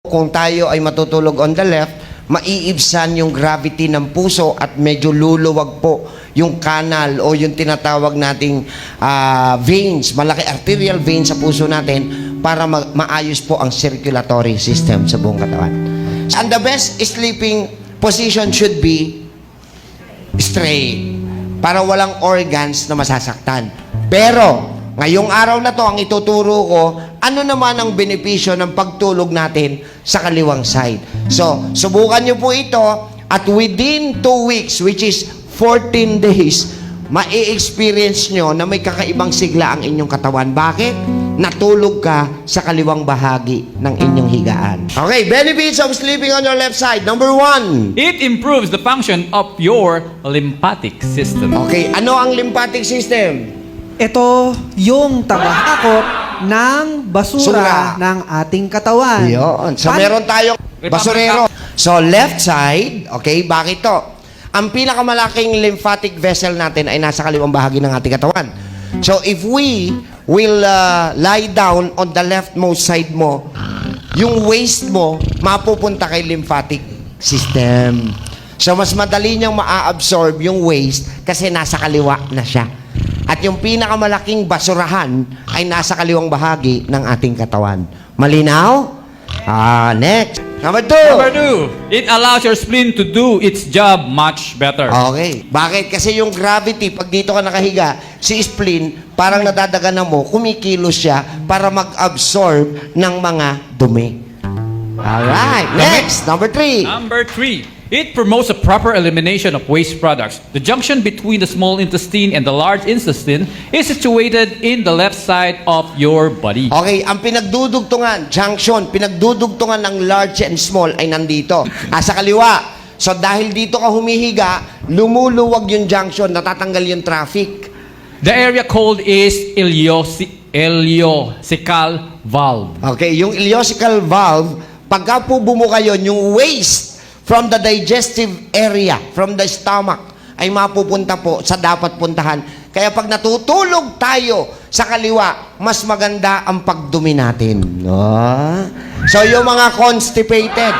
Kung tayo ay matutulog on the left, maiibsan yung gravity ng puso at medyo luluwag po yung kanal o yung tinatawag nating veins, malaki arterial veins sa puso natin para maayos po ang circulatory system sa buong katawan. And the best sleeping position should be straight para walang organs na masasaktan. Pero ngayong araw na to, ang ituturo ko, ano naman ang benepisyo ng pagtulog natin sa kaliwang side. So, subukan nyo po ito at within 2 weeks, which is 14 days, ma-experience nyo na may kakaibang sigla ang inyong katawan. Bakit? Natulog ka sa kaliwang bahagi ng inyong higaan. Okay, benefits of sleeping on your left side. Number 1. It improves the function of your lymphatic system. Okay, ano ang lymphatic system? Ito yung tagahakot ng basura ng ating katawan. Yun. So, meron tayong basurero. So, left side, okay, bakit to? Ang pinakamalaking lymphatic vessel natin ay nasa kaliwang bahagi ng ating katawan. So, if we will lie down on the leftmost side mo, yung waist mo, mapupunta kay lymphatic system. So, mas madali niyang maa-absorb yung waist kasi nasa kaliwa na siya. At yung pinakamalaking basurahan ay nasa kaliwang bahagi ng ating katawan. Malinaw? Next. Number 2. It allows your spleen to do its job much better. Okay. Bakit? Kasi yung gravity, pag dito ka nakahiga, si spleen, parang nadadaganan mo, kumikilos siya para mag-absorb ng mga dumi. Alright. Next. Number 3. Number 3. It promotes a proper elimination of waste products. The junction between the small intestine and the large intestine is situated in the left side of your body. Okay, ang pinagdudugtungan, junction, pinagdudugtungan ng large and small ay nandito. Sa kaliwa. So dahil dito ka humihiga, lumuluwag yung junction, natatanggal yung traffic. The area called is ileocecal valve. Okay, yung ileocecal valve, pagka po bumuka yun, yung waste from the digestive area, from the stomach, ay mapupunta po sa dapat puntahan. Kaya pag natutulog tayo sa kaliwa, mas maganda ang pagdumi natin. So, yung mga constipated,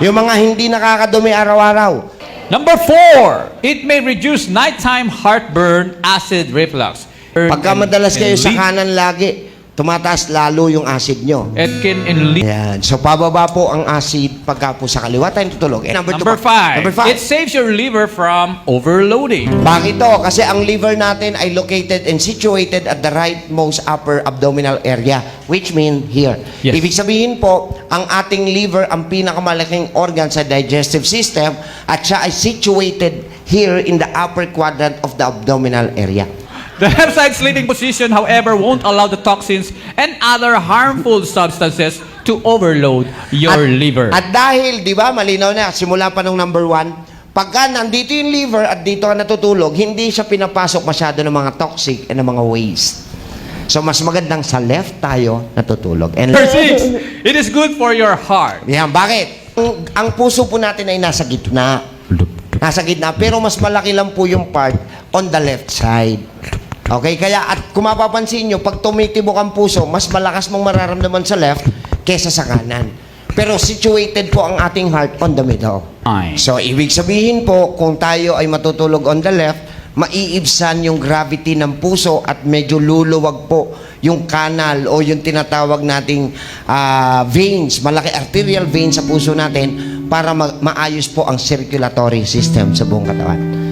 yung mga hindi nakakadumi araw-araw. Number 4. It may reduce nighttime heartburn, acid reflux. Pagka madalas kayo sa kanan lagi, tumataas lalo yung acid nyo. It can enlist. Ayan. So, pababa po ang acid pagka po sa kaliwa tayo tutulog. Number 5. It saves your liver from overloading. Bakit ito? Kasi ang liver natin ay located and situated at the rightmost upper abdominal area, which mean here. Yes. Ibig sabihin po, ang ating liver ang pinakamalaking organ sa digestive system at siya ay situated here in the upper quadrant of the abdominal area. The left side sleeping position, however, won't allow the toxins and other harmful substances to overload your liver. At dahil, di ba, malinaw na, simula pa nung number 1, pagka nandito yung liver at dito ka natutulog, hindi siya pinapasok masyado ng mga toxic and ng mga waste. So, mas magandang sa left tayo natutulog. And Number 6. It is good for your heart. yan, bakit? Ang puso po natin ay nasa gitna. Nasa gitna, pero mas malaki lang po yung part on the left side. Okay, kaya at kung mapapansin nyo, pag tumitibok ang puso, mas malakas mong mararamdaman sa left kesa sa kanan. Pero situated po ang ating heart on the middle. So, ibig sabihin po, kung tayo ay matutulog on the left, maiibsan yung gravity ng puso at medyo luluwag po yung kanal o yung tinatawag nating veins, malaki arterial veins sa puso natin para maayos po ang circulatory system sa buong katawan.